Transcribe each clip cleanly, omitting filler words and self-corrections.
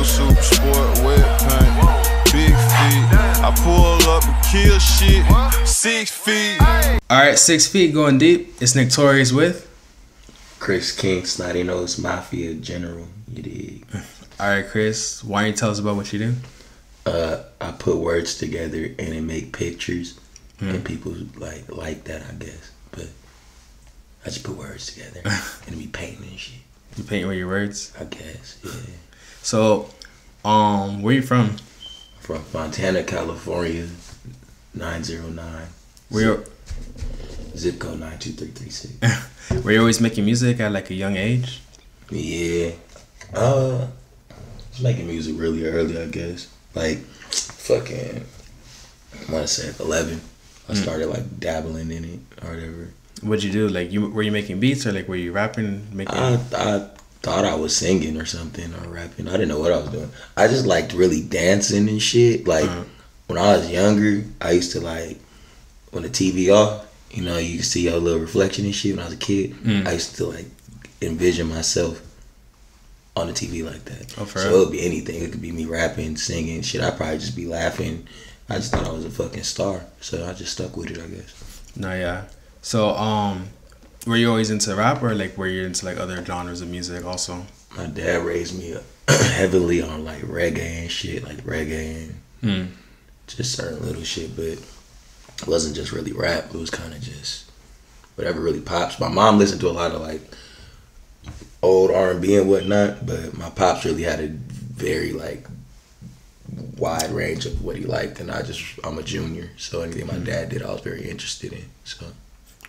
super sport, wet paint, big feet. I pull up and kill shit, 6 feet. Alright, 6 feet going deep. It's Torius with Chris King, Snotty Nose Mafia General. You dig? Alright, Chris, why don't you tell us about what you do? I put words together and it make pictures, and people like that, I guess. But I just put words together and be painting and shit. You paint with your words? I guess, yeah. So, where you from? From Montana, California, 909. Where zip code 92336. Were you always making music at like a young age? Yeah. I was making music really early, I guess. Like, fucking, I want to say 11. I started like dabbling in it or whatever. What'd you do? Like, were you making beats or like were you rapping? I thought I was singing or something or rapping. I didn't know what I was doing. I just liked really dancing and shit. Like, when I was younger, I used to like, when the TV off, you know, you can see your little reflection and shit. When I was a kid, I used to like envision myself on the TV like that. Oh, for so real? it would be anything. It could be me rapping, singing, shit. I'd probably just be laughing. I just thought I was a fucking star, so I just stuck with it, I guess. No, yeah. So, were you always into rap or like were you into like other genres of music also? My dad raised me heavily on like reggae and shit, like reggae and just certain little shit, but it wasn't just really rap. It was kind of just whatever really pops. My mom listened to a lot of like old R&B and whatnot, but my pops really had a very like wide range of what he liked, and I'm a junior, so anything my dad did I was very interested in. So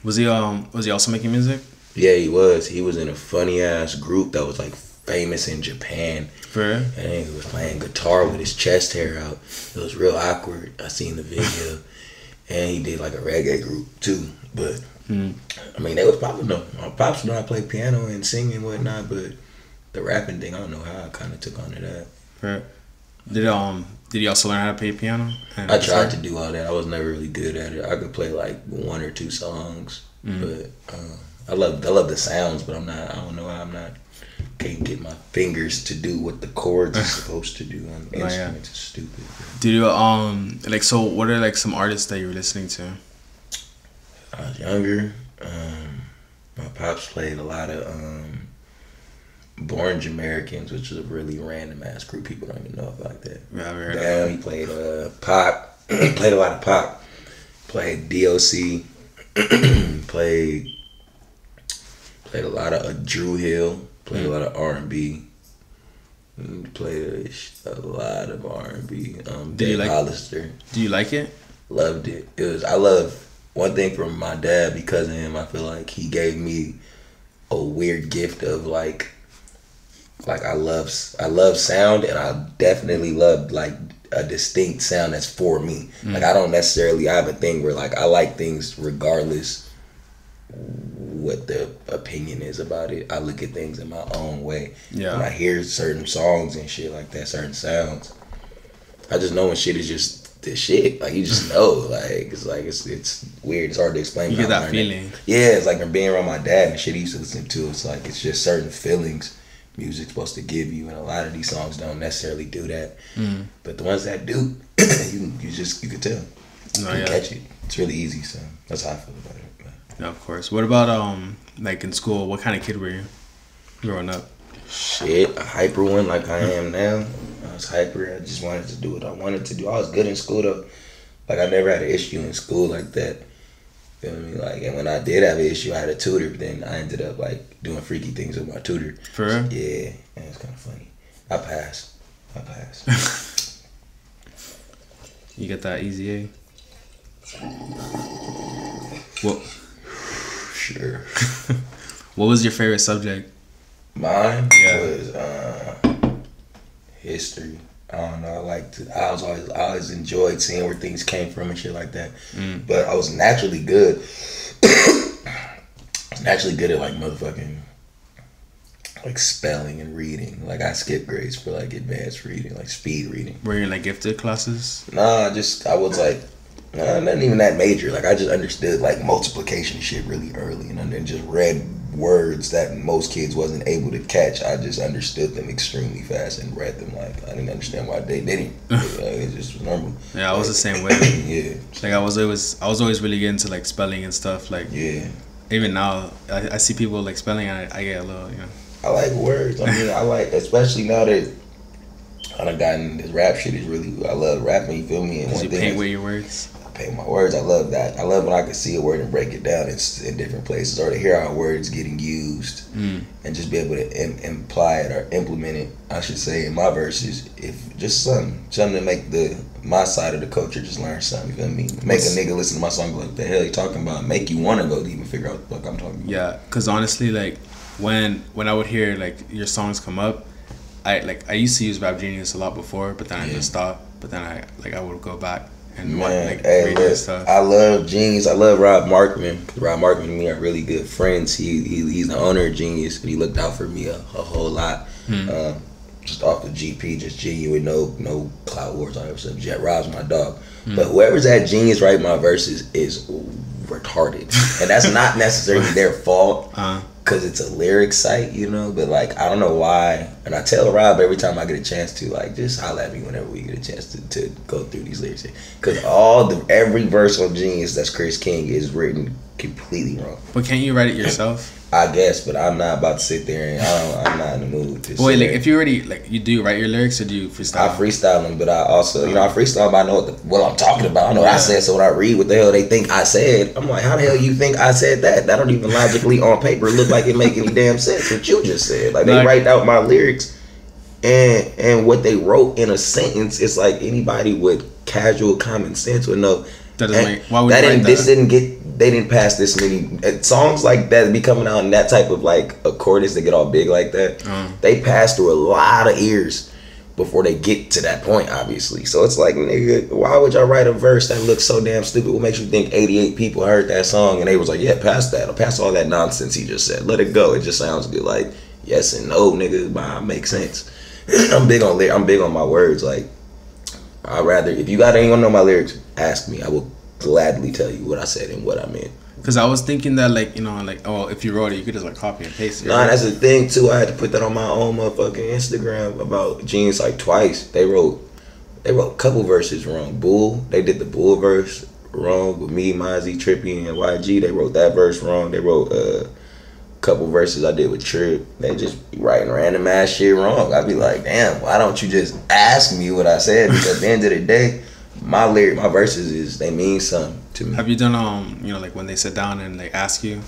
was he also making music? Yeah, he was. He was in a funny ass group that was like famous in Japan. For real? And he was playing guitar with his chest hair out. It was real awkward. I seen the video. And he did like a reggae group too. But I mean, they was popping though. My pops know I play piano and sing and whatnot, but the rapping thing, I don't know how I kind of took on to that. Right. Did you also learn how to play piano? I tried to do all that. I was never really good at it. I could play like 1 or 2 songs, but I love the sounds. But I don't know how can't get my fingers to do what the chords are supposed to do on instruments. Yeah. It's stupid. Did you like so? What are like some artists that you were listening to? I was younger. My pops played a lot of Born Jamaicans, which is a really random ass group. People don't even know if like that. Yeah, I've heard of that. He played pop. He played a lot of pop. Played DOC. played a lot of Drew Hill. Played a lot of R&B. Played a lot of R&B. Dave Hollister. Do you like it? Loved it. I love one thing from my dad because of him. I feel like he gave me a weird gift of like I love sound, and I definitely love like a distinct sound that's for me. Like I have a thing where like I like things regardless what the opinion is about it. I look at things in my own way. Yeah. When I hear certain songs and shit like that, certain sounds, I just know when shit is just the shit. Like you just know. Like it's weird. It's hard to explain. You get that feeling. Yeah, it's like from being around my dad and shit he used to listen to. It's like it's just certain feelings music's supposed to give you, and a lot of these songs don't necessarily do that. But the ones that do, you can tell. You can catch it. It's really easy. So that's how I feel about it. Yeah, of course. What about like in school? What kind of kid were you growing up? Shit, a hyper one like I am now. I was hyper. I just wanted to do what I wanted to do. I was good in school though. Like I never had an issue in school like that. Feel me? Like, and when I did have an issue, I had a tutor. But then I ended up like doing freaky things with my tutor. For real? Yeah, and it's kind of funny. I passed. You get that easy A? What? Sure. What was your favorite subject? Mine was history. I don't know. I always enjoyed seeing where things came from and shit like that. But I was naturally good. I was naturally good at like motherfucking like spelling and reading. Like I skipped grades for like advanced reading, like speed reading. Were you in like gifted classes? Nah, I was like not even that major. Like I just understood like multiplication shit really early, and then just read words that most kids wasn't able to catch. I just understood them extremely fast and read them like I didn't understand why they didn't. It just was normal. Yeah, I was the same way. Yeah. Like I was always really getting into like spelling and stuff. Like even now, I see people like spelling, and I get a little, you know. I like words. I mean, I like, especially now that I done gotten this rap shit is really. I love rapping. You feel me? And Did you paint with your words? Paint my words. I love that. I love when I can see a word and break it down in different places, or to hear how words getting used, and just be able to imply it or implement it. I should say in my verses, if just something to make my side of the culture just learn something. You feel me? Make a nigga listen to my song, like the hell you talking about? Make you want to go even figure out what the fuck I'm talking about. Yeah, cause honestly, like when I would hear like your songs come up, I used to use Rap Genius a lot before, but then I just stopped. But then I would go back. And stuff. I love Genius. I love Rob Markman. Rob Markman and me are really good friends. He's the owner of Genius, and he looked out for me a whole lot. Just off the GP, just genuine, no clout wars on episode. Jet Rob's my dog. But whoever's at Genius writing my verses is retarded, and that's not necessarily their fault. Cause it's a lyric site, you know, but like I don't know why, and I tell Rob every time I get a chance to, like, just holler at me whenever we get a chance to go through these lyrics, cause every verse on Genius that's Chris King is written completely wrong. But can't you write it yourself? I guess, but I'm not about to sit there and I'm not in the mood to. Wait, like if you already you do write your lyrics or do you freestyle? I freestyle them, but I also I freestyle them. I know what I'm talking about. I know what I said, so when I read what the hell they think I said, I'm like, how the hell you think I said that? That don't even logically on paper look like it make any damn sense. What you just said, like they write out my lyrics and what they wrote in a sentence. It's like anybody with casual common sense would know. That doesn't make. Why would you write that? They didn't pass this many songs like that be coming out in that type of like accordance that get all big like that. They pass through a lot of ears before they get to that point, obviously. So it's like, nigga, why would y'all write a verse that looks so damn stupid? What makes you think 88 people heard that song and they was like, yeah, pass that, or pass all that nonsense he just said, let it go, it just sounds good. Like, yes and no, nigga, but makes sense. I'm big on my words. Like, I'd rather, if you got anyone know my lyrics, ask me. I will gladly tell you what I said and what I meant. Because I was thinking that, like, you know, like, oh, if you wrote it, you could just like copy and paste it. Nah, that's the thing too. I had to put that on my own motherfucking Instagram about Genius like twice. They wrote a couple verses wrong. Bull, they did the Bull verse wrong with me, Mozzie, Trippie, and YG. They wrote that verse wrong. They wrote a couple verses I did with Tripp. They just be writing random ass shit wrong. I'd be like, damn, why don't you just ask me what I said? Because at the end of the day, my verses they mean something to me. Have you done you know, like when they sit down and like ask you?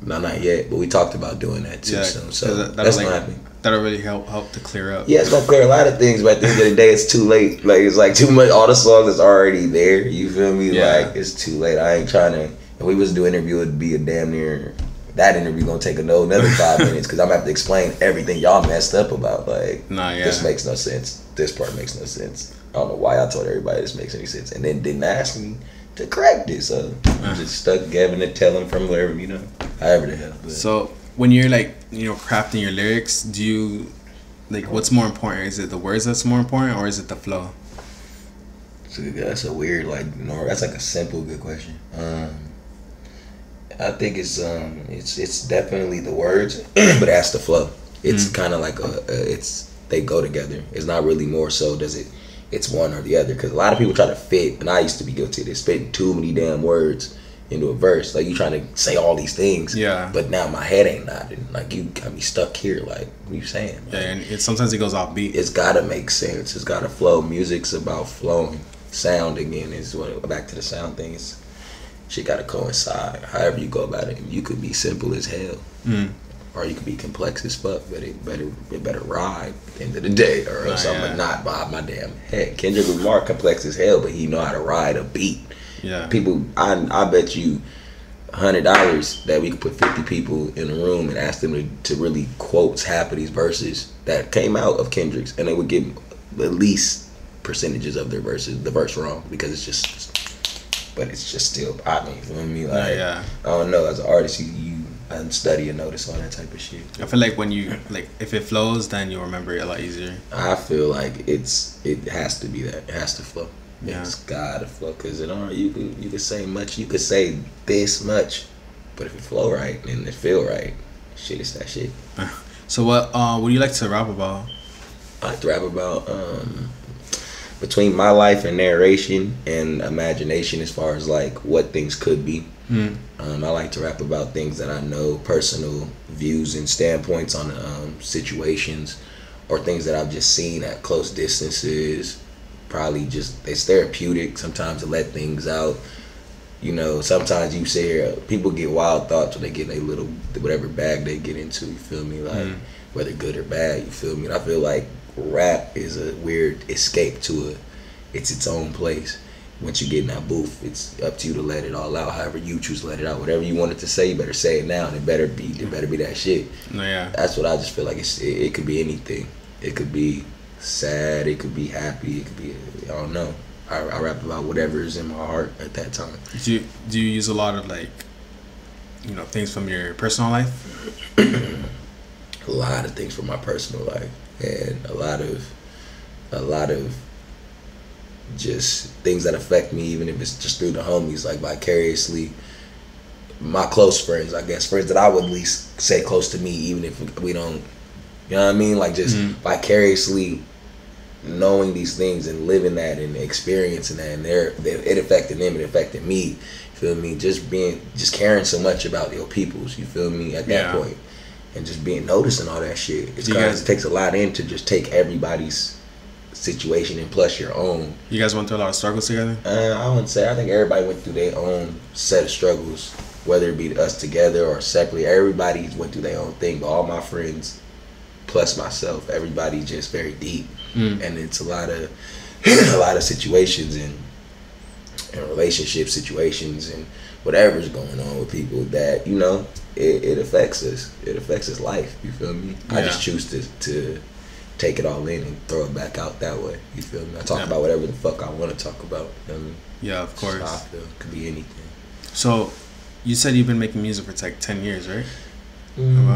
No, not yet, but we talked about doing that too soon. So that's not happening. That'll really help to clear up. Yeah, it's gonna clear a lot of things, but at the end of the day, it's too late. Like, it's like too much. All the songs is already there. You feel me? Yeah. Like, it's too late. I ain't trying to. If we was to do an interview, it'd be a damn near. That interview gonna take another 5 minutes because I'm gonna have to explain everything y'all messed up about. Like, this makes no sense. This part makes no sense. I don't know why I told everybody this makes any sense, and then didn't ask me to correct it. So I'm just stuck Gavin to tell him from wherever, you know, however the hell. But. So when you're like, you know, crafting your lyrics, do you like, what's more important? Is it the words that's more important, or is it the flow? So that's a weird, like, that's like a simple good question. I think it's definitely the words, but that's the flow. It's kind of like they go together. It's not really more so it's one or the other, because a lot of people try to fit, and I used to be guilty of this, fitting too many damn words into a verse. Like, you trying to say all these things, but now my head ain't nodding. Like, you got me stuck here. Like, what are you saying? Like, and sometimes it goes off beat. It's gotta make sense. It's gotta flow. Music's about flowing. Sound again is back to the sound things. Shit gotta coincide. However you go about it, you could be simple as hell, or you could be complex as fuck. But it better ride at the end of the day, or else I'm gonna not bob my damn head. Kendrick Lamar complex as hell, but he know how to ride a beat. Yeah, people. I bet you $100 that we could put 50 people in a room and ask them to really quote half of these verses that came out of Kendrick's, and they would give at least percentages of their verses, the verse wrong, because it's just. But it's just still popping, you feel me? Like, I don't know, as an artist, you study and notice all that type of shit. I feel like when you, like, if it flows, then you'll remember it a lot easier. I feel like it has to be that. It has to flow. Yeah. It's gotta flow, because you could say much, you could say this much, but if it flow right and it feel right, shit is that shit. So what do you like to rap about? I like to rap about between my life and narration and imagination as far as like what things could be. I like to rap about things that I know, personal views and standpoints on situations, or things that I've just seen at close distances. Probably just, it's therapeutic sometimes to let things out. You know, sometimes you sit here, people get wild thoughts when they get in a little, whatever bag they get into, you feel me? Like, whether good or bad, you feel me? And I feel like rap is a weird escape to it's its own place. Once you get in that booth, it's up to you to let it all out. However you choose to let it out, whatever you wanted to say, you better say it now, and it better be that shit. Yeah, that's what I just feel like. It could be anything. It could be sad. It could be happy. It could be, I don't know. I rap about whatever is in my heart at that time. Do you use a lot of like, you know, things from your personal life? A lot of things from my personal life, and a lot of just things that affect me, even if it's just through the homies, like vicariously. My close friends, I guess, friends that I would at least say close to me, even if we don't, you know what I mean? Like just vicariously knowing these things and living that and experiencing that, and it affected them, it affected me. You feel me? Just caring so much about your peoples. You feel me? At that point, and just noticing all that shit. It takes a lot in to just take everybody's situation and plus your own. You guys went through a lot of struggles together? I wouldn't say. I think everybody went through their own set of struggles, whether it be us together or separately. Everybody went through their own thing, but all my friends plus myself, everybody just very deep. And it's a lot of situations and relationship situations and whatever's going on with people that, you know, it affects us. It affects his life. You feel me? I just choose to take it all in and throw it back out that way. You feel me? I talk about whatever the fuck I want to talk about. You know what I mean? Yeah, of course. I feel it could be anything. So, you said you've been making music for like 10 years, right?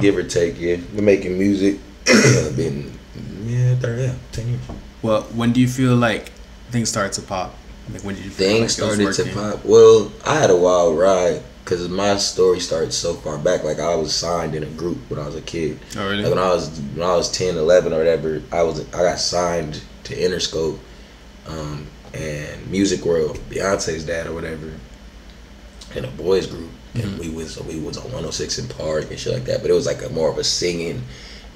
Give or take, yeah. Been making music. Been 10 years. Well, when do you feel like things started to pop? Like when did you feel things started to pop? Well, I had a wild ride. Because my story started so far back. Like, I was signed in a group when I was a kid. Oh, really? Like, when I was 10, 11 or whatever, I got signed to Interscope and Music World, Beyonce's dad or whatever, in a boys group. And we was on 106 in Park and shit like that. But it was like more of a singing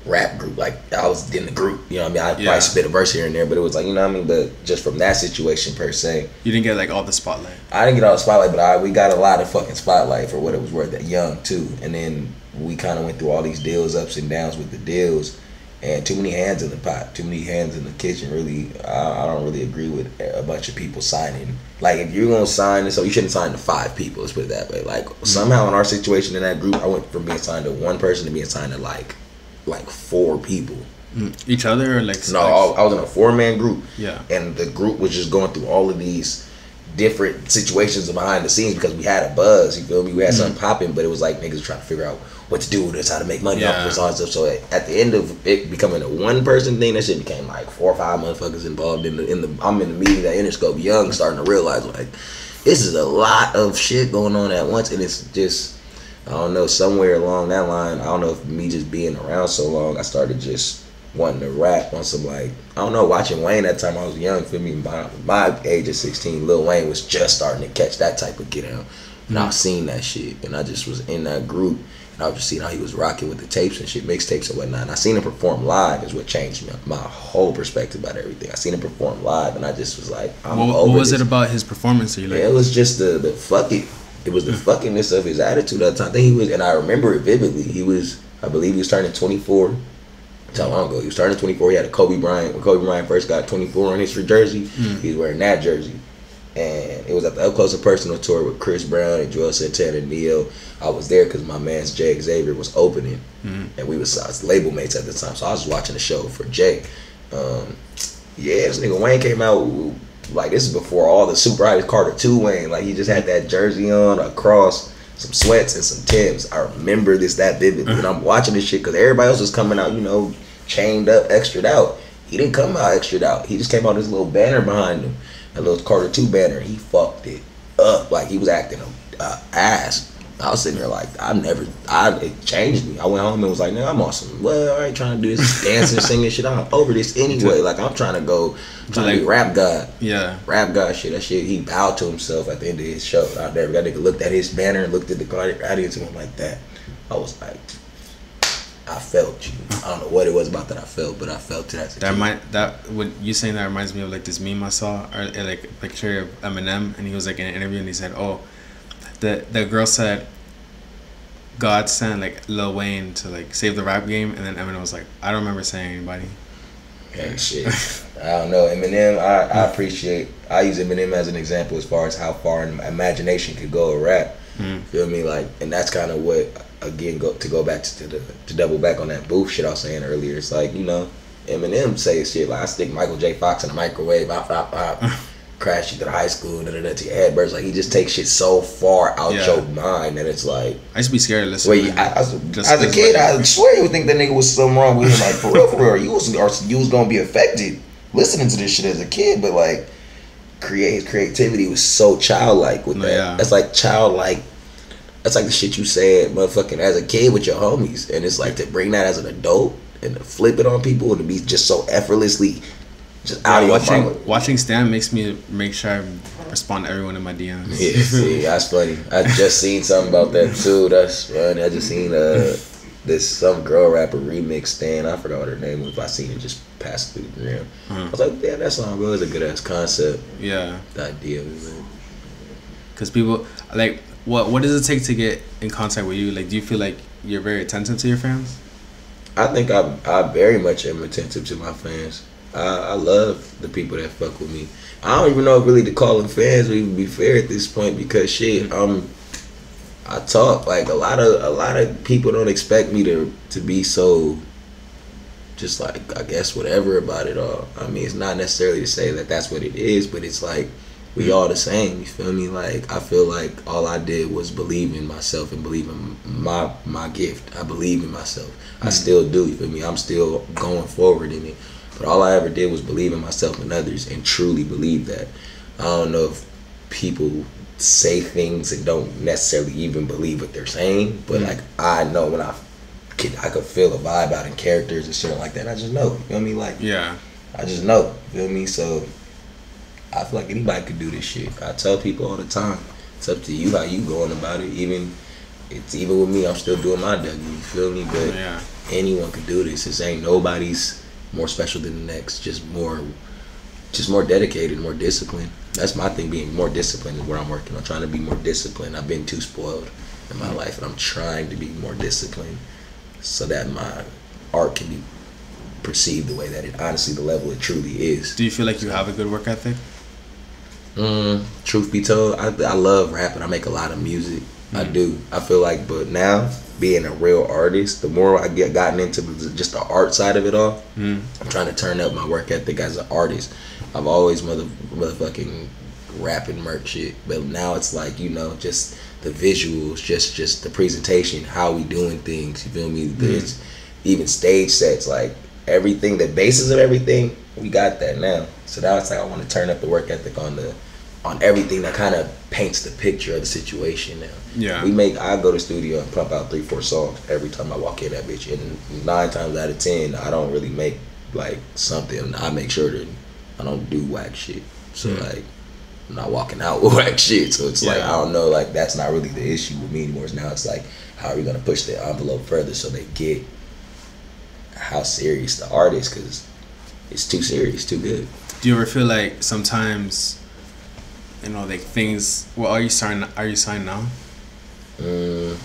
rap group. Like, I was in the group, you know what I mean? I probably spit a verse here and there, but it was like, you know what I mean? But just from that situation per se, you didn't get like all the spotlight. I didn't get all the spotlight, but we got a lot of fucking spotlight for what it was worth. That young too, and then we kind of went through all these deals, ups and downs with the deals, and too many hands in the pot, too many hands in the kitchen. Really, I don't really agree with a bunch of people signing. Like, if you're gonna sign, so you shouldn't sign to 5 people. Let's put it that way. Like, somehow in our situation in that group, I went from being signed to 1 person to being signed to like 4 people. Each other or like? No, I was in a 4-man group. Yeah. And the group was just going through all of these different situations behind the scenes because we had a buzz. You feel me? We had something popping, but it was like niggas trying to figure out what to do with this, how to make money off this, all that stuff. So at the end of it becoming a 1-person thing, that shit became like 4 or 5 motherfuckers involved in the. I'm in the meeting at Interscope Young, starting to realize like this is a lot of shit going on at once, and it's just. I don't know, somewhere along that line, I don't know if me just being around so long, I started just wanting to rap on some, like, I don't know, watching Wayne that time I was young, feel me? By my age of 16, Lil Wayne was just starting to catch that type of get out. And I was seeing that shit, and I just was in that group, and I was just seeing how he was rocking with the tapes and shit, mixtapes and whatnot. And I seen him perform live is what changed my whole perspective about everything. I seen him perform live, and I just was like, what was it about his performance that you like? Yeah, it was just the fuck it. It was the fuckingness of his attitude at the time. I think he was, and I remember it vividly. I believe he was turning 24. That's how long ago. He was turning 24. He had a Kobe Bryant. When Kobe Bryant first got 24 on his jersey, he was wearing that jersey. And it was at the Up Close and Personal tour with Chris Brown and Joel Santana and Neo. I was there because my man's Jay Xavier was opening. And we was label mates at the time. So I was watching the show for Jay. This nigga Wayne came out. Like, this is before all the super high Carter 2 Wayne. Like, he just had that jersey on, a cross, some sweats, and some Timbs. I remember this that vividly. And I'm watching this shit because everybody else was coming out, you know, chained up, extra'd out. He didn't come out extra'd out. He just came out with this little banner behind him, a little Carter 2 banner. He fucked it up. Like, he was acting ass. I was sitting there like, it changed me. I went home and was like, I'm awesome. Well, I ain't trying to do this dancing, singing shit. I'm over this anyway. Like, I'm trying to be rap god. Yeah. Rap god shit. That shit, he bowed to himself at the end of his show. That nigga looked at his banner and looked at the audience and went like that. I was like, I felt you. I don't know what it was about that I felt, but I felt it as a kid. When you saying that reminds me of like this meme I saw, or like a picture of Eminem, and he was like in an interview and he said, "Oh, the girl said God sent like Lil Wayne to like save the rap game," and then Eminem was like, "I don't remember saying anybody." Hey, shit. I don't know. Eminem, I appreciate. I use Eminem as an example as far as how far imagination could go with rap. Feel me? Like, and that's kind of what. Again, to go back to double back on that booth shit I was saying earlier. It's like, Eminem says shit like, I stick Michael J. Fox in the microwave, crash you to the high school, to your head bursts. Like, he just takes shit so far out your mind that it's like. I used to be scared to listen. As a kid, I swear you would think that nigga was something wrong with him. Like, for real, you was gonna be affected listening to this shit as a kid, but like, his creativity was so childlike with that. Yeah. That's like childlike. That's like the shit you said, motherfucking, as a kid with your homies. And it's like to bring that as an adult and to flip it on people and to be just so effortlessly just out of your mind. Watching Stan makes me make sure I respond to everyone in my DMs. Yeah, see, that's funny. I just seen something about that too. That's funny. I just seen some girl rapper remix Stan. I forgot what her name was, but I seen it just pass through the rim. I was like, yeah, that song was a good ass concept. Yeah. The idea of it. Because people, like, What does it take to get in contact with you? Like, do you feel like you're very attentive to your fans? I think I very much am attentive to my fans. I love the people that fuck with me. I don't even know if really to call them fans would even be fair at this point because shit, I talk like a lot of people don't expect me to be so just like, I guess, whatever about it all. I mean, it's not necessarily to say that that's what it is, but it's like, we all the same, you feel me? Like, I feel like all I did was believe in myself and believe in my gift. I believe in myself. I still do, you feel me? I'm still going forward in it. But all I ever did was believe in myself and others and truly believe that. I don't know if people say things and don't necessarily even believe what they're saying, but like, I know when I could feel a vibe out in characters and shit like that. I just know, you feel me? Like, yeah, I just know, you feel me? So I feel like anybody could do this shit. I tell people all the time, it's up to you how you going about it. Even with me, I'm still doing my W, you feel me? But anyone could do this. This ain't nobody's more special than the next. Just more dedicated, more disciplined. That's my thing, being more disciplined is where I'm working. I'm trying to be more disciplined. I've been too spoiled in my life, and I'm trying to be more disciplined so that my art can be perceived the way that it honestly, the level it truly is. Do you feel like you have a good work ethic? Truth be told, I love rapping. I make a lot of music. I do. I feel like, but now being a real artist, the more I gotten into just the art side of it all, I'm trying to turn up my work ethic as an artist. I've always motherfucking rapping merch shit, but now it's like, just the visuals, just the presentation, how we doing things. You feel me? There's even stage sets, like everything, the basis of everything. We got that now. So now it's like I want to turn up the work ethic on everything that kind of paints the picture of the situation now. Yeah. I go to the studio and pump out 3-4 songs every time I walk in that bitch. And 9 times out of 10, I don't really make like something. I make sure that I don't do whack shit. So like, I'm not walking out with whack shit. So it's like, I don't know, like that's not really the issue with me anymore. Now it's like, how are we going to push the envelope further so they get how serious the art is? Because it's too serious, too good. Do you ever feel like sometimes, like things? Well, are you signed now? No,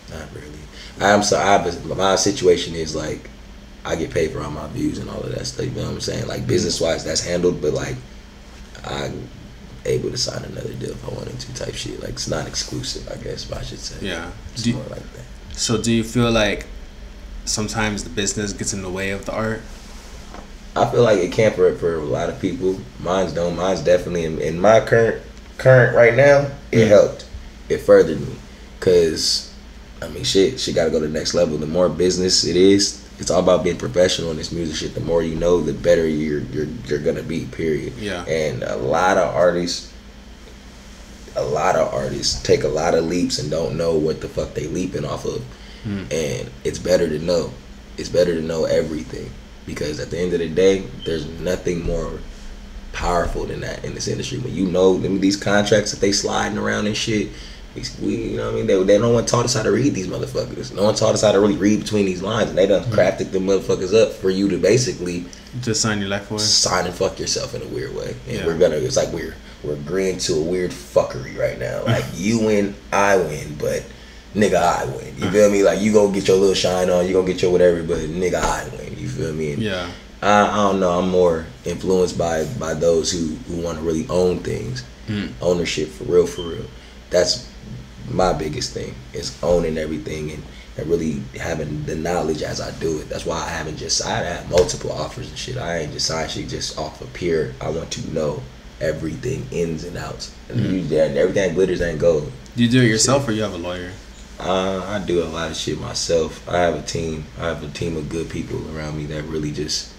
not really. My situation is like, I get paid for all my views and all of that stuff. You know what I'm saying? Like business wise, that's handled, but like I'm able to sign another deal if I wanted to, type shit. Like it's not exclusive, I guess, but I should say. Yeah, it's more like that. So do you feel like sometimes the business gets in the way of the art? I feel like it can for a lot of people. Mine's don't. Mine's definitely in my current right now. It helped. It furthered me, cause I mean, shit got to go to the next level. The more business it is, it's all about being professional in this music shit. The more you know, the better you're gonna be. Period. Yeah. And a lot of artists, a lot of artists take a lot of leaps and don't know what the fuck they leaping off of. And it's better to know. It's better to know everything, because at the end of the day, there's nothing more powerful than that in this industry. When you know these contracts that they sliding around and shit, you know what I mean? They no one taught us how to read these motherfuckers. No one taught us how to really read between these lines, and they done crafted the motherfuckers up for you to basically just sign your life away. Sign and fuck yourself in a weird way. And it's like we're agreeing to a weird fuckery right now. Like you win, I win, but nigga, I win. You feel me? Like you gonna get your little shine on, you gonna get your whatever, but nigga, I win. You feel me? And I don't know. I'm more influenced by those who want to really own things, ownership for real. That's my biggest thing, is owning everything and really having the knowledge as I do it. That's why I have multiple offers and shit. I ain't just signed shit just off of pure. I want to know everything ins and outs, and everything that glitters ain't gold. Do you do it yourself, or you have a lawyer? I do a lot of shit myself. I have a team. I have a team of good people around me that really just,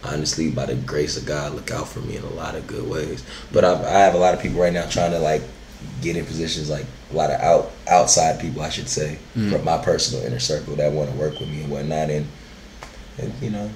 honestly, by the grace of God, look out for me in a lot of good ways. But I have a lot of people right now trying to like get in positions, like a lot of outside people, I should say, from my personal inner circle that want to work with me and whatnot. And you know,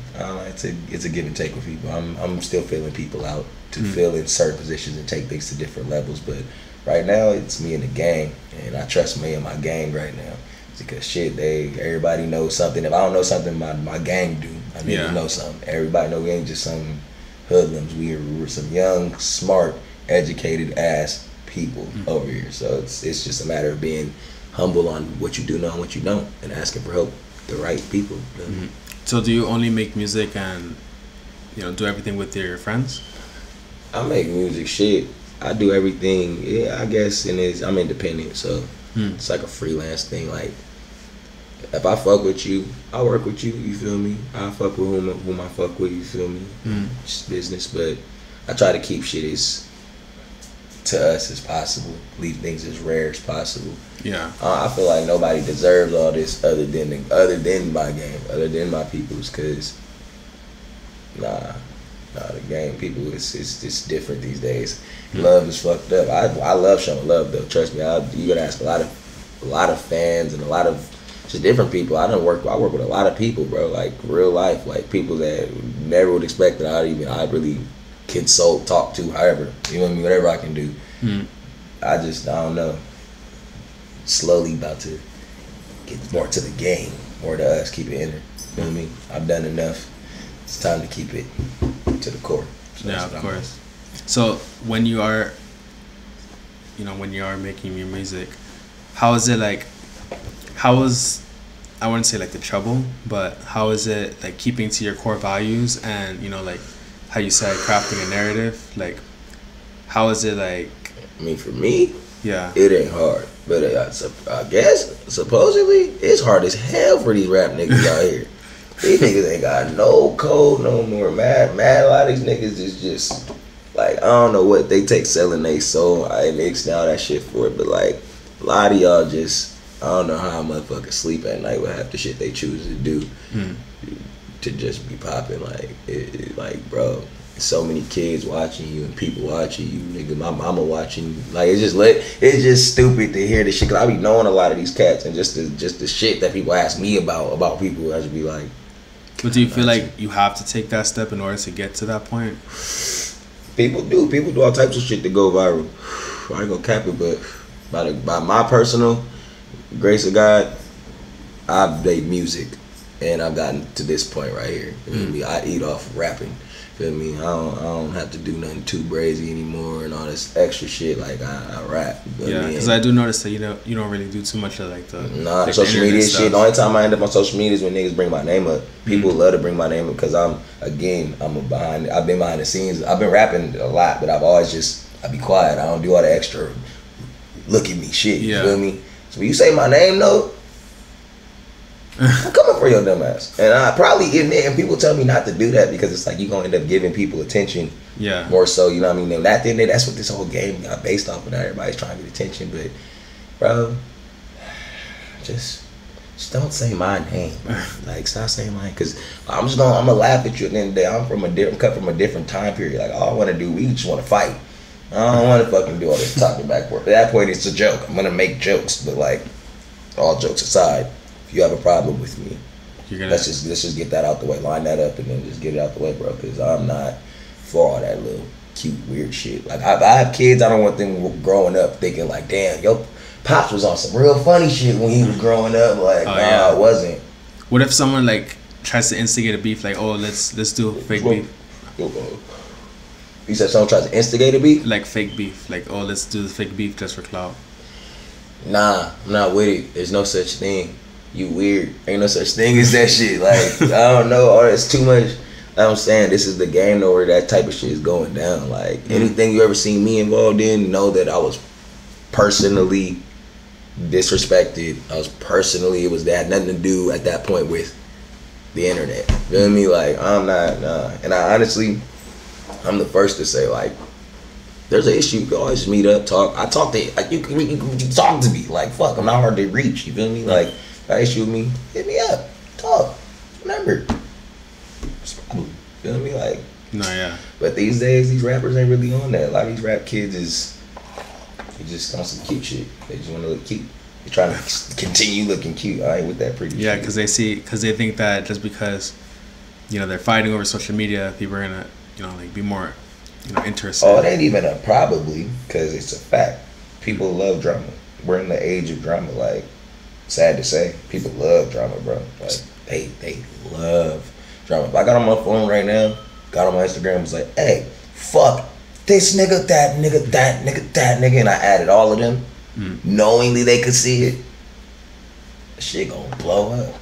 it's a give and take with people. I'm still feeling people out to fill in certain positions and take things to different levels. But right now, it's me and the gang, and I trust me and my gang right now. Because shit, everybody knows something. If I don't know something, my gang do. I need to know something. Everybody know we ain't just some hoodlums. We're some young, smart, educated ass people over here. So it's just a matter of being humble on what you do know and what you don't, and asking for help, the right people. So do you only make music and, you know, do everything with your friends? I make music, shit. I do everything. Yeah, I guess, and I'm independent, so it's like a freelance thing. Like, if I fuck with you, I work with you. You feel me? I fuck with whom I fuck with. You feel me? It's business, but I try to keep shit as to us as possible. Leave things as rare as possible. Yeah. I feel like nobody deserves all this other than my game, other than my peoples, cause the game people, it's different these days. Love is fucked up. I love showing love though. Trust me. You gotta ask a lot of fans and a lot of just different people. I work with a lot of people, bro. Like real life, like people that never would expect that I really consult, talk to, however, you know what I mean, whatever I can do. I don't know. Slowly about to get more to the game, more to us, keep it in there. You know what I mean? I've done enough. It's time to keep it to the core. So yeah, of course. So when you are making your music, how is it like? How is, I wouldn't say like the trouble, but how is it like keeping to your core values and, you know, like how you said crafting a narrative? Like, how is it like? I mean, for me, it ain't hard, but I guess supposedly it's hard as hell for these rap niggas out here. These niggas ain't got no code no more. Mad a lot of these niggas is just like, I don't know what they take selling they soul. I mix all that shit for it, but like a lot of y'all just, I don't know how motherfuckers sleep at night with half the shit they choose to do to just be popping. Like, bro, so many kids watching you and people watching you, nigga. My mama watching you. Like, it's just stupid to hear this shit. Cause I be knowing a lot of these cats, and just the shit that people ask me about people, I just be like. But do you feel like you have to take that step in order to get to that point? People do all types of shit to go viral. I ain't gonna cap it, but by my personal grace of God, I've made music, and I've gotten to this point right here. You know what I mean? I eat off rapping. Feel me? I don't have to do nothing too brazy anymore and all this extra shit. Like I rap. Yeah, because I do notice that you don't really do too much of like the like social media shit. The only time I end up on social media is when niggas bring my name up. People love to bring my name up because I've been behind the scenes. I've been rapping a lot, but I be quiet. I don't do all the extra look at me shit. You feel me? So when you say my name though, I'm coming for your dumb ass. And I probably and people tell me not to do that because it's like you gonna end up giving people attention. Yeah. More so, you know what I mean? And that's what this whole game got based off of. Now everybody's trying to get attention, but bro, just don't say my name. Like stop saying mine, cause I'm gonna laugh at you. At the end of the day, I'm cut from a different time period. Like all I want to do, we just want to fight. I don't want to fucking do all this talking backward. At that point, it's a joke. I'm gonna make jokes, but like, all jokes aside, if you have a problem with me, let's just get that out the way. Line that up and then just get it out the way, bro. Because I'm not for all that little cute weird shit. Like I have kids, I don't want them growing up thinking like, damn, yo, Pops was on some real funny shit when he was growing up. Like, I wasn't. What if someone like tries to instigate a beef? Like, oh, let's do fake beef. You said someone tries to instigate a beef? Like fake beef. Like, oh, let's do the fake beef just for clout. Nah, I'm not with it. There's no such thing. You weird. Ain't no such thing as that shit. Like, I don't know. All that's too much. I'm saying this is the game though where that type of shit is going down. Like, anything you ever seen me involved in, know that I was personally disrespected. It was that nothing to do at that point with the internet. You know what I mean? Like, I'm not, nah. And I honestly, I'm the first to say, like, there's an issue. You can always meet up, talk. I talk to like you can talk to me. Like, fuck, I'm not hard to reach. You feel me? Like, got an issue with me, hit me up, talk, whatever. You feel me? Like, no, yeah. But these days, these rappers ain't really on that. A lot of these rap kids they just on some cute shit. They just want to look cute. They're trying to continue looking cute. I ain't with that pretty shit. Yeah, because they think that just because, you know, they're fighting over social media, people are gonna, you know, like be more, you know, interested. Oh, it ain't even a probably, because it's a fact. People love drama. We're in the age of drama. Like, sad to say, people love drama, bro. Like, they love drama. If I got on my phone right now, got on my Instagram, was like, hey, fuck this nigga, that nigga, that nigga, that nigga, and I added all of them, knowingly they could see it. Shit gonna blow up.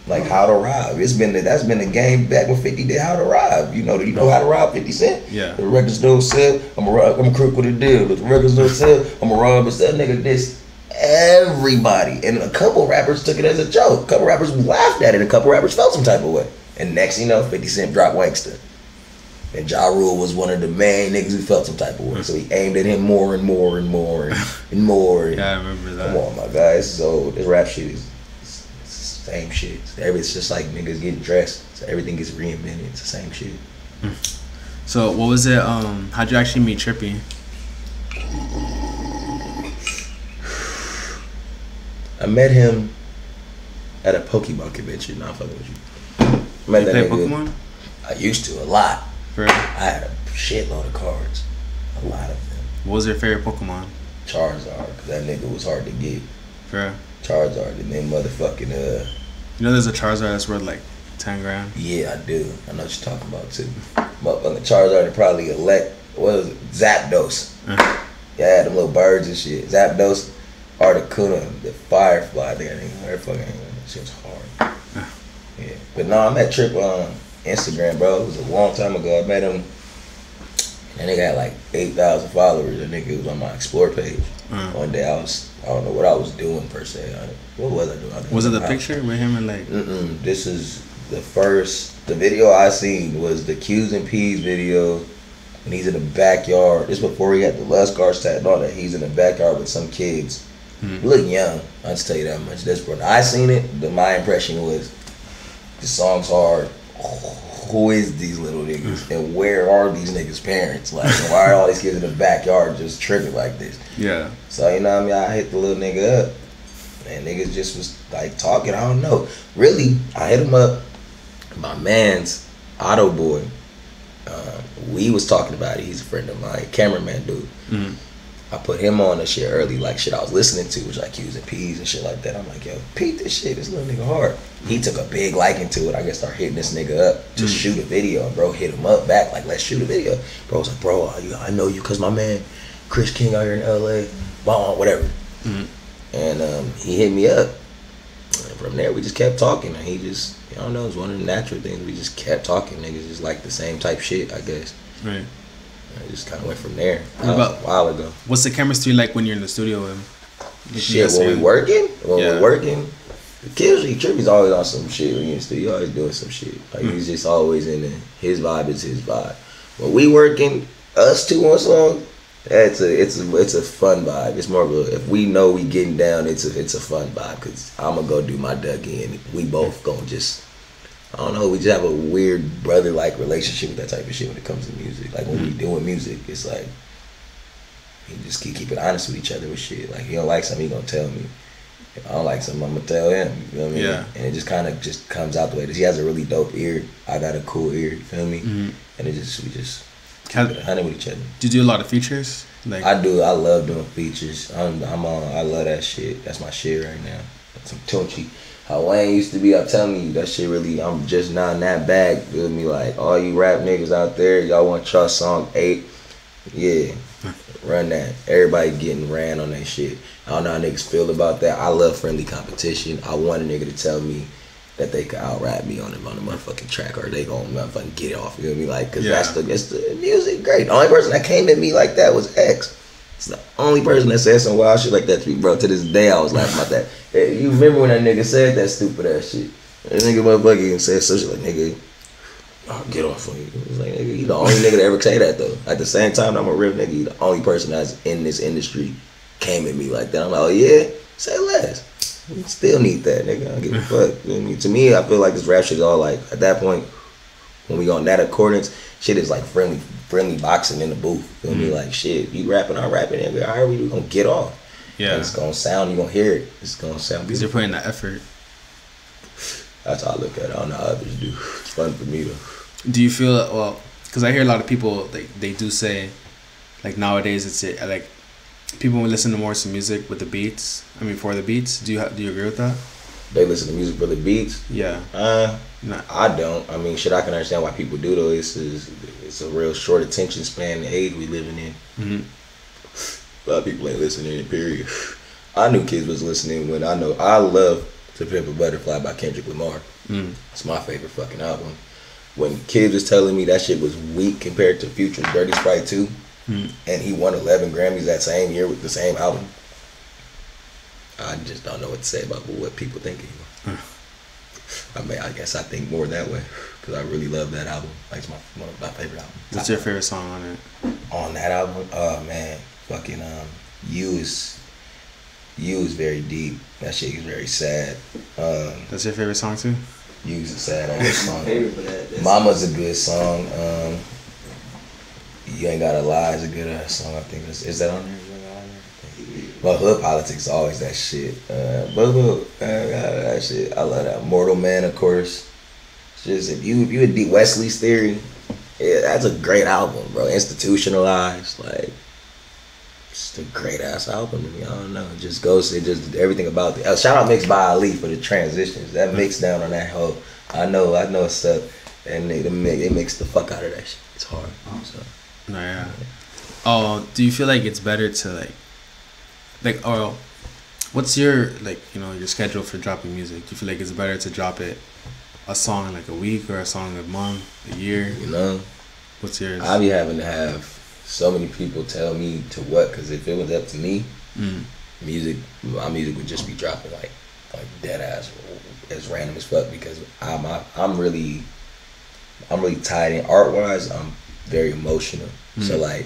Like How to Rob. That's been the game back when 50 did How to Rob. You know How to Rob 50 Cent? Yeah. The records don't sell, I'm a crook with a deal. But the records don't sell, I'm a rob and sell. Nigga, this everybody. And a couple rappers took it as a joke. A couple rappers laughed at it. A couple rappers felt some type of way. And next you know, 50 Cent dropped Wankster. And Ja Rule was one of the main niggas who felt some type of way. So he aimed at him more and more and more and more. Yeah, I remember that. Come on, my guys. So this rap shit is same shit. It's just like niggas getting dressed. So everything gets reinvented. It's the same shit. So what was it? How'd you actually meet Trippie? I met him at a Pokemon convention. Nah, I'm fucking with you. You play Pokemon? I used to a lot. Fair. I had a shitload of cards. A lot of them. What was your favorite Pokemon? Charizard, because that nigga was hard to get. Fair. Charizard, and then motherfucking You know there's a Charizard that's worth like 10 grand? Yeah, I do. I know what you're talking about too. Motherfucking Charizard and probably what was it? Zapdos. Yeah, them little birds and shit. Zapdos, Articuno, the Firefly. I think that fucking shit was hard. Yeah. But no, I met Tripp on Instagram, bro. It was a long time ago. I met him. And they got like 8,000 followers. That nigga was on my Explore page. One day I don't know what I was doing per se. What was I doing? Was it the picture with him and like? This is the video I seen was the Q's and P's video. And he's in the backyard. This before he had the Lust Guards tat and all that. He's in the backyard with some kids. He look young. I'll just tell you that much. That's when I seen it. My impression was the song's hard. Who is these little niggas and where are these niggas' parents? Like, why are all these kids in the backyard just tripping like this? Yeah. So you know what I mean? I hit the little nigga up, and niggas just was like talking. I don't know. Really, I hit him up. My man's Auto Boy. We was talking about it. He's a friend of mine, cameraman dude. I put him on the shit early, like shit I was listening to, which like Q's and P's and shit like that. I'm like, yo, Pete, this shit, this little nigga hard. He took a big liking to it. I guess start hitting this nigga up to shoot a video. And bro hit him up back, like, let's shoot a video. Bro was like, bro, I know you because my man Chris King out here in LA, whatever. And he hit me up. And from there, we just kept talking. And he just, I don't know, it's one of the natural things. We just kept talking. Niggas just like the same type shit, I guess. Right. I just kind of went from there. That was a while ago. What's the chemistry like when you're in the studio with him? Shit, when we working? We're working, Trippie's always on some shit. When you're in the studio, always doing some shit. Like, he's just always in there. His vibe is his vibe. When we working, us two on song, it's a fun vibe. It's more of a, if we know we getting down, it's a fun vibe. Because I'm going to go do my Dougie, and we both going to just, I don't know, we just have a weird brother-like relationship with that type of shit when it comes to music. Like, when we doing music, it's like, he just keep it honest with each other with shit. Like, he don't like something, he gonna tell me. If I don't like something, I'm gonna tell him. You know what I mean? Yeah. And it just kind of just comes out the way. He has a really dope ear. I got a cool ear. You feel me? And we just keep it 100 with each other. Do you do a lot of features? Like, I do. I love doing features. I'm on. I love that shit. That's my shit right now. Some Tunchi. How Wayne used to be, I'm telling you, that shit really, I'm just not in that bag. Feel me? Like, all you rap niggas out there, y'all want y'all song 8. Yeah. Run that. Everybody getting ran on that shit. I don't know how niggas feel about that. I love friendly competition. I want a nigga to tell me that they could out-rap me on the motherfucking track, or they gonna motherfucking get it off. You know what I mean? Like, cause that's the music. Great. The only person that came at me like that was X. It's the only person that said some wild shit like that to me, bro. To this day, I was laughing about that. Hey, you remember when that nigga said that stupid ass shit? That nigga motherfucking said some shit like, nigga, I'll get off on you. It was like, nigga, you the only nigga to ever say that, though. At the same time, I'm a real nigga. You the only person that's in this industry came at me like that. I'm like, oh yeah? Say less. We still need that, nigga. I don't give a fuck. You know what I mean? To me, I feel like this rap shit is all like, at that point, when we on that accordance, shit is like friendly boxing in the booth. You know what I mean? Like, shit, you rapping, I'm rapping, and we gonna get off. Yeah. And it's gonna sound, you gonna hear it. It's gonna sound because you're putting that effort. That's how I look at it. I don't know how others do. It's fun for me, though. Do you feel, well, because I hear a lot of people, they do say, like, nowadays, it's like, people will listen to more some music with the beats. I mean, for the beats. Do you agree with that? They listen to music for the beats? Yeah. No. I don't. I mean, shit, I can understand why people do, though. It's a real short attention span, the age we living in. A lot of people ain't listening, period. I knew kids was listening when I love To Pimp a Butterfly by Kendrick Lamar. It's my favorite fucking album. When kids was telling me that shit was weak compared to Future's Dirty Sprite 2, and he won 11 Grammys that same year with the same album, I just don't know what to say about what people think anymore. I mean, I guess I think more that way, because I really love that album. Like, it's one of my favorite albums. What's your favorite song on it? On that album? Oh, man. Fucking, You is very deep. That shit is very sad. That's your favorite song, too? You is a sad ass song. Mama's a good song. You Ain't Gotta Lie is a good ass song. I think is that on there? Well, Hood Politics is always that shit. That shit. I love that. Mortal Man, of course. Just if you a deep Wesley's Theory, yeah, that's a great album, bro. Institutionalized, like, it's a great ass album to me. I don't know. It just goes. It just everything about it. Shout out Mix by Ali for the transitions. That mix down on that whole. I know what's up, and they mix the fuck out of that shit. It's hard. So. No, yeah. Oh, do you feel like it's better to oh, what's your your schedule for dropping music? Do you feel like it's better to drop a song in like a week, or a song a month, a year? You know, what's yours? I be having to have so many people tell me to what, because if it was up to me, my music would just be dropping like dead ass, as random as fuck, because I'm really tied in art wise. I'm very emotional, so like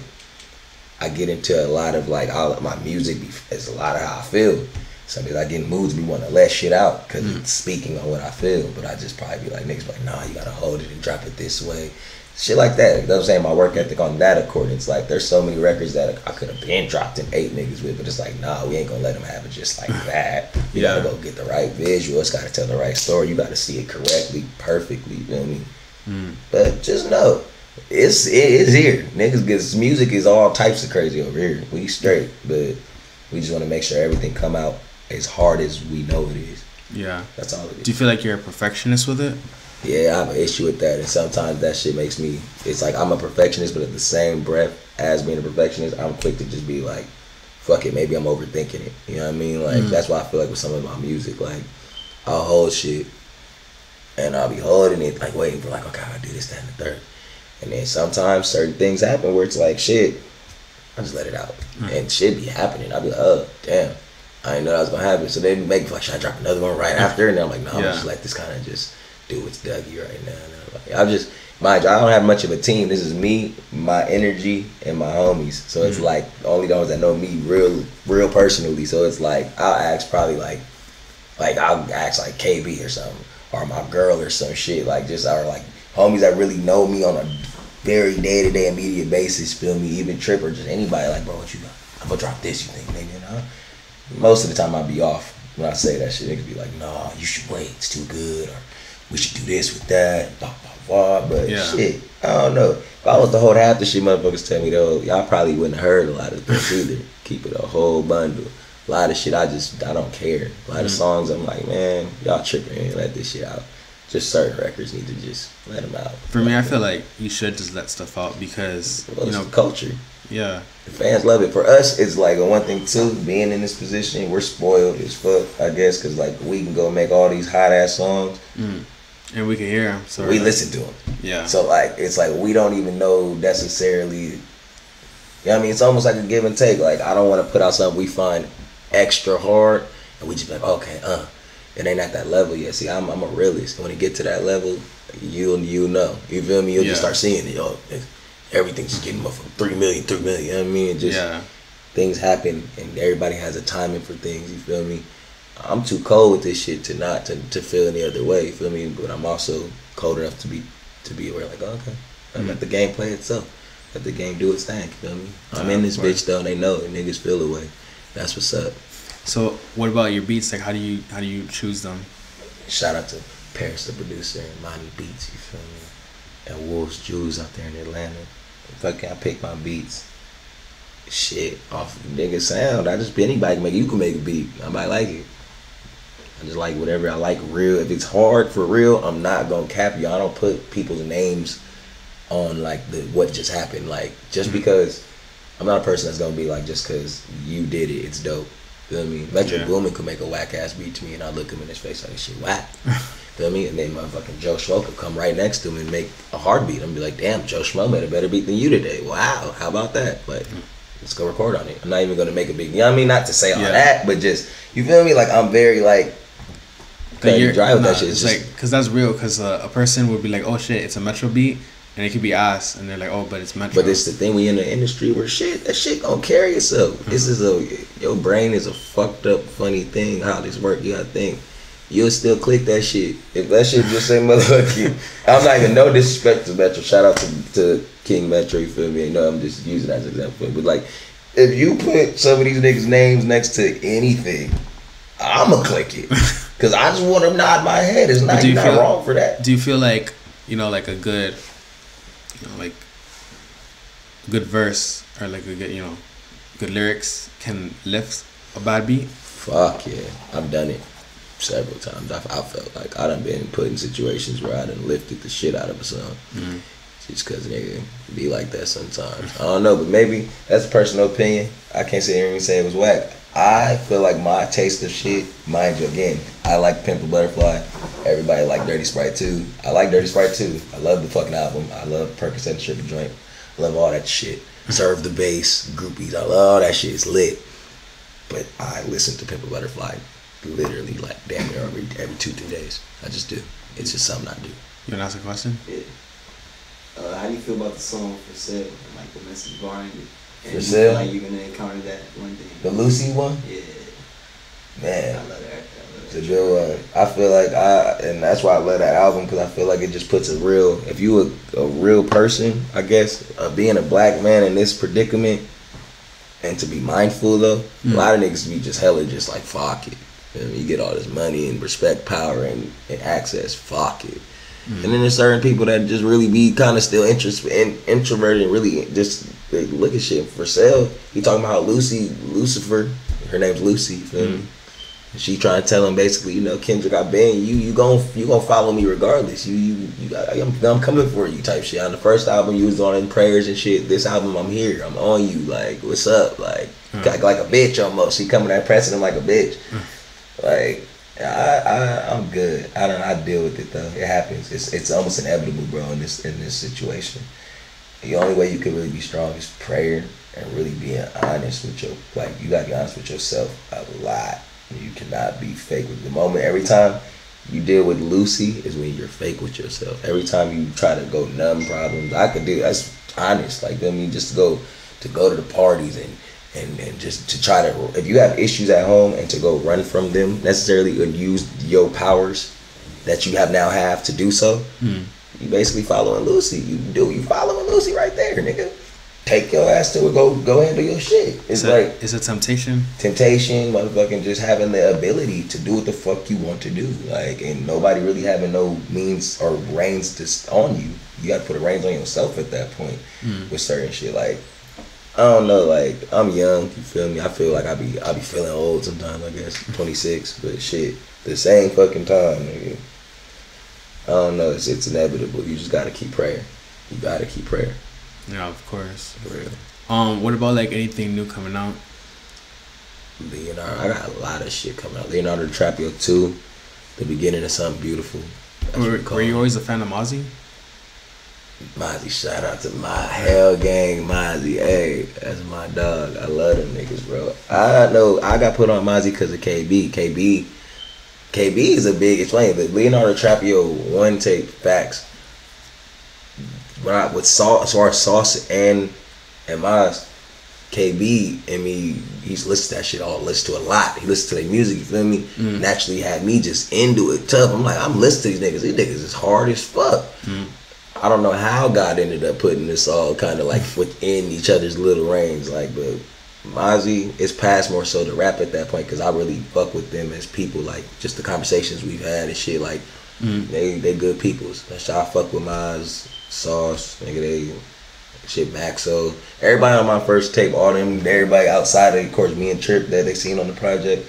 I get into a lot of all of my music is a lot of how I feel. Some days I get in moods, me want to let shit out because it's speaking on what I feel, but I just probably be like, niggas be like, nah, you gotta hold it and drop it this way. Shit like that. You know what I'm saying? My work ethic on that accord, it's like there's so many records that I could have been dropped in 8 niggas with, but it's like, nah, we ain't gonna let them have it just like that. You gotta go get the right visual. It's gotta tell the right story. You gotta see it correctly, perfectly. You know what I mean? But just know, it is here. Niggas gets music is all types of crazy over here. We straight, but we just want to make sure everything come out as hard as we know it is. Yeah, that's all it is. Do you feel like you're a perfectionist with it? Yeah, I have an issue with that, and sometimes that shit makes me. It's like I'm a perfectionist, but at the same breath as being a perfectionist, I'm quick to just be like, "Fuck it, maybe I'm overthinking it." You know what I mean? Like that's why I feel like with some of my music, like I'll hold shit, and I'll be holding it, like waiting for okay, I'll do this, that, and the third. And then sometimes certain things happen where it's like, shit, I just let it out. And shit be happening. I'll be like, oh, damn, I didn't know that was going to happen. So they make should I drop another one right after? And I'm like, no, I'm just let this kind of just do what's Dougie right now. And I'm just, mind you, I don't have much of a team. This is me, my energy, and my homies. So it's like only the ones that know me real personally. So it's like, I'll ask probably like I'll ask like KB or something, or my girl or some shit, or homies that really know me on a very day-to-day immediate basis, feel me, even Tripp or just anybody, like, bro, what you got? I'm gonna drop this. You think, nigga? Most of the time I be off when I say that shit. Niggas be like, nah, you should wait. It's too good. Or we should do this with that. Blah, blah, blah. But shit, I don't know. If I was to hold half the shit motherfuckers tell me though, y'all probably wouldn't have heard a lot of things either. Keep it a whole bundle. A lot of shit I don't care. A lot of songs I'm like, man, y'all tripping. Let this shit out. Just certain records need to just let them out. For me, I feel like you should just let stuff out because, you know, culture. Yeah. The fans love it. For us, it's like a one thing too, being in this position, we're spoiled as fuck, I guess, because like we can go make all these hot ass songs. And we can hear them. So we listen to them. Yeah. So like, it's like we don't even know necessarily, you know what I mean? It's almost like a give and take. Like, I don't want to put out something we find extra hard and we just be like, okay, it ain't at that level yet. See, I'm a realist. When it get to that level, you'll know. You feel me? You'll just start seeing it. Yo, everything's just getting up from 3 million. You know what I mean? Just things happen, and everybody has a timing for things. You feel me? I'm too cold with this shit to feel any other way. You feel me? But I'm also cold enough to be aware. Like, okay, let the game play itself. Let the game do its thing. You feel me? I'm in this bitch though. And they know it. Niggas feel the way. That's what's up. So what about your beats? Like, how do you choose them? Shout out to Paris, the producer, and Monty Beats. You feel me? And Wolf's Jewels out there in Atlanta. Fucking, I pick my beats. Shit off of nigga sound. Anybody can make it. You can make a beat. I might like it. I just like whatever I like real. If it's hard for real, I'm not gonna cap you. I don't put people's names on like what just happened. Like, just because I'm not a person that's gonna be like, just because you did it, it's dope. You know what I mean? Metro Boomin could make a whack ass beat to me and I look him in his face like, shit whack. You know what I mean? And then motherfucking Joe Schmo could come right next to him and make a hard beat and be like, damn, Joe Schmo made a better beat than you today. Wow, how about that? Like, let's go record on it. I'm not even gonna make a big, you know what I mean? Not to say all that, but just, you feel me? Like, I'm very like, dry with that shit. It's like, cause that's real. Cause a person would be like, oh shit, it's a Metro beat. And it could be ass, and they're like, "Oh, but it's Metro." But it's the thing, we in the industry where that shit gonna carry itself. This is your brain is a fucked up, funny thing. How this work? You gotta think. You'll still click that shit if that shit just say motherfucking. I'm not even no disrespect to Metro. Shout out to King Metro. You feel me? You know, I'm just using that as an example. But like, if you put some of these niggas' names next to anything, I'ma click it because I just want to nod my head. It's not wrong for that. Do you feel like, you know, like a good, like good verse or like a good, good lyrics can lift a bad beat? Fuck yeah, I've done it several times. I felt like I done been put in situations where I done lifted the shit out of a song. Just cause nigga be like that sometimes. I don't know, but maybe that's a personal opinion. I can't sit here and say it was whack. I feel like my taste of shit, mind you, again, I like Pimp a Butterfly. Everybody like Dirty Sprite 2. I like Dirty Sprite 2. I love the fucking album. I love Percocet and Trippie Joint. I love all that shit. Serve the Bass, Groupies. I love all that shit. It's lit. But I listen to Pimp a Butterfly literally like damn near every 2-3 days. I just do. It's just something I do. You wanna ask a question? Yeah. How do you feel about the song For Sale? Like the message behind it? And For Sale? Like you're gonna encounter that one day. The Lucy one? Yeah. Man. I love that. It's a good one. I feel like and that's why I love that album, because I feel like it just puts if you a real person, I guess, being a black man in this predicament, and to be mindful though, a lot of niggas be just hella just like, fuck it. You know what I mean? You get all this money and respect, power, and access, fuck it. And then there's certain people that just really be kind of still introverted and really just look at shit. For Sale, he talking about how Lucifer, her name's Lucy, you feel me? And she trying to tell him basically, Kendrick, I been you gonna follow me regardless. I'm coming for you type shit. On the first album, you was on in prayers and shit. This album, I'm here. I'm on you. Like, what's up? Like a bitch almost. She coming at pressing him like a bitch. Like, I'm good. I deal with it though. It happens. It's almost inevitable, bro. In this situation, the only way you can really be strong is prayer and really being honest with you gotta be honest with yourself a lot. You cannot be fake with the moment. Every time you deal with Lucy is when you're fake with yourself. Every time you try to go numb problems, that's honest. Like, I mean, just to go to the parties and just to try to, if you have issues at home and to go run from them necessarily and use your powers that you have to do so, you basically following Lucy. You following Lucy right there, nigga. take your ass to it. Go handle your shit. It's like it's a temptation. Temptation, motherfucking just having the ability to do what the fuck you want to do. Like, and nobody really having no means or reins just on you. You got to put the reins on yourself at that point with certain shit. Like, I don't know. Like, I'm young. You feel me? I feel like I be feeling old sometimes. I guess 26, but shit, the same fucking time, nigga. I don't know. It's inevitable. You just gotta keep praying. You gotta keep praying. Yeah, of course. For real. What about like anything new coming out? Leonardo, I got a lot of shit coming out. Leonardo DiCaprio 2, the beginning of something beautiful. Were you always a fan of Mozzie? Mozzie, shout out to my Hell Gang, Mozzie. Hey, that's my dog. I love them niggas, bro. I know I got put on Mozzie because of KB. KB is a big explain, but Leonardo DiCaprio one take facts. With Sauce, as far as Sauce and Maz, KB and me, he's listened to that shit all, listened to a lot. He listened to their music, you feel me? Naturally had me just into it tough. I'm like, I'm listening to these niggas. These niggas is hard as fuck. I don't know how God ended up putting this all kind of like within each other's little range. Like, but Mozzie, it's past more so the rap at that point because I really fuck with them as people. Like, just the conversations we've had and shit. Like, they good peoples. That's how I fuck with Maz, Sauce, nigga, they shit Maxo. Everybody on my first tape, all them, everybody outside of course me and Tripp that they seen on the project,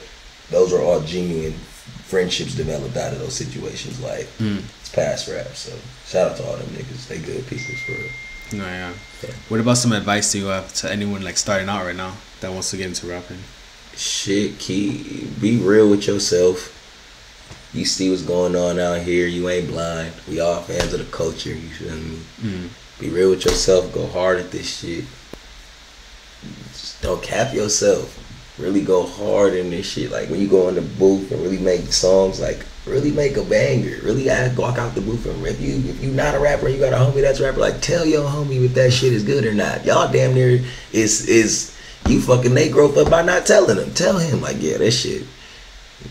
those are all genuine friendships developed out of those situations. Like, it's past rap, so shout out to all them niggas. They good people for real. No, yeah. What about some advice do you have to anyone like starting out right now that wants to get into rapping? Shit, be real with yourself. You see what's going on out here. You ain't blind. We all fans of the culture. You feel me? Be real with yourself. Go hard at this shit. Just don't cap yourself. Really go hard in this shit. Like, when you go in the booth and really make songs, like, really make a banger. Really walk out the booth and if you not a rapper and you got a homie that's a rapper, like, tell your homie if that shit is good or not. Y'all damn near is you fucking they growth up by not telling him. Tell him, like, yeah, that shit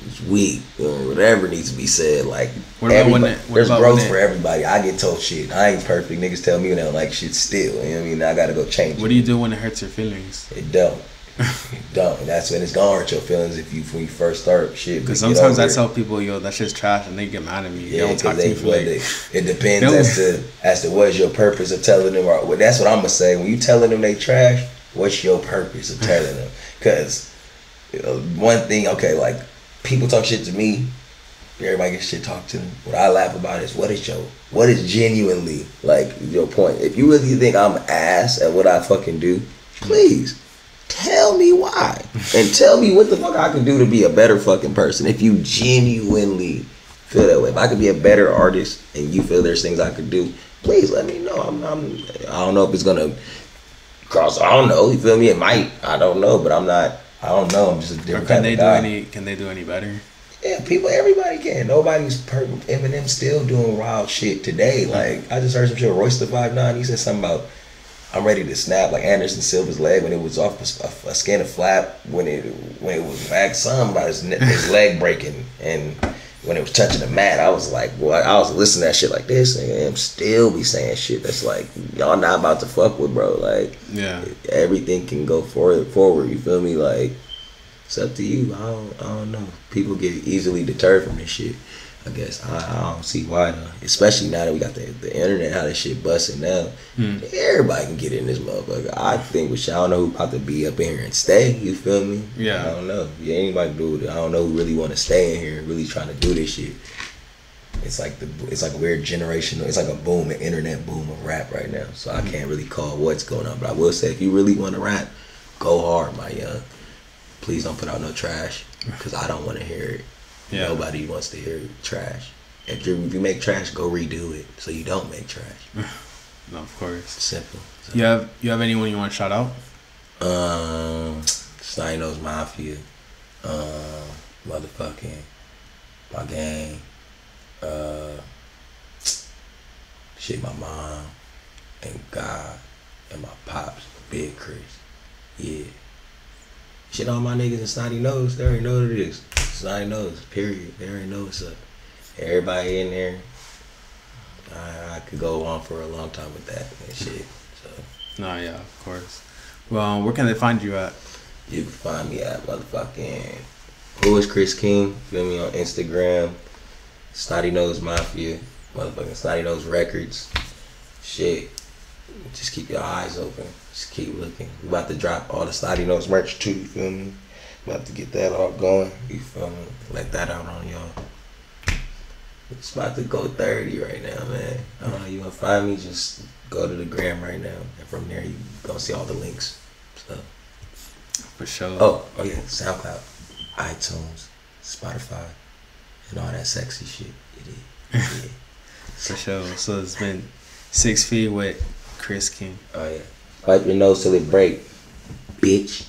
is weak or whatever needs to be said. Like, there's growth for everybody. I get told shit. I ain't perfect. Niggas tell me when they don't like shit still. You know what I mean? I gotta go change it. What do you do when it hurts your feelings? It don't. It don't. That's when it's gonna hurt your feelings when you first start shit. Because sometimes I tell people, yo, that shit's trash, and they get mad at me. Yeah, they don't talk to me for like... It depends as to what's your purpose of telling them. Or that's what I'm gonna say. When you telling them they trash, what's your purpose of telling them? Because one thing, okay, like, people talk shit to me. Everybody gets shit talked to them. What I laugh about is what is genuinely like your point. If you really think I'm ass at what I fucking do, please tell me why and tell me what the fuck I can do to be a better fucking person. If you genuinely feel that way, if I could be a better artist and you feel there's things I could do, please let me know. I don't know if it's gonna cross. I don't know. You feel me? It might. I don't know, but I'm not. I don't know. I'm just a different type of guy. Can they do any better? Yeah, everybody can. Nobody's perfect. Eminem still doing wild shit today. Like, I just heard some shit with Royce the 5'9". He said something about, I'm ready to snap like Anderson Silva's leg when it was off a skin of flap, when it was back, something about his leg breaking, and when it was touching the mat, I was like, boy, I was listening to that shit like this, and I'm still be saying shit that's like, y'all not about to fuck with, bro. Like, yeah, everything can go forward. You feel me? Like, it's up to you. I don't know. People get easily deterred from this shit. I guess I don't see why though. Especially now that we got the internet, how this shit busting now. Everybody can get in this motherfucker. I think I don't know who about to be up in here and stay. You feel me? Yeah. I don't know. Yeah, anybody do it. I don't know who really want to stay in here and really trying to do this shit. It's like a weird generational. It's like a boom, an internet boom of rap right now. So I can't really call what's going on. But I will say, if you really want to rap, go hard, my young. Please don't put out no trash, because I don't want to hear it. Yeah. Nobody wants to hear trash. If you make trash, go redo it so you don't make trash. No, of course. Simple. So. You have anyone you want to shout out? Snotty Nose Mafia, motherfucking my gang, shit, my mom and God and my pops, Big Chris. Yeah. Shit, all my niggas in Snotty Nose, they already know what it is. Snotty Nose, period. They already know what's up. Everybody in there, I could go on for a long time with that and shit. So No, yeah, of course. Well, where can they find you at? You can find me at motherfucking Who is Chris King? Feel me on Instagram. Snotty Nose Mafia. Motherfucking Snotty Nose Records. Shit. Just keep your eyes open. Just keep looking. We about to drop all the Snotty Nose merch too, you feel me? About to get that all going. You feel me? Let that out on y'all. It's about to go 30 right now, man. I don't know, you wanna find me, just go to the gram right now. And from there you gonna see all the links. So For sure. Oh yeah, SoundCloud, iTunes, Spotify, and all that sexy shit. Yeah. For sure. So it's been 6 feet with Chris King. Oh yeah. Wipe your nose till it break, bitch.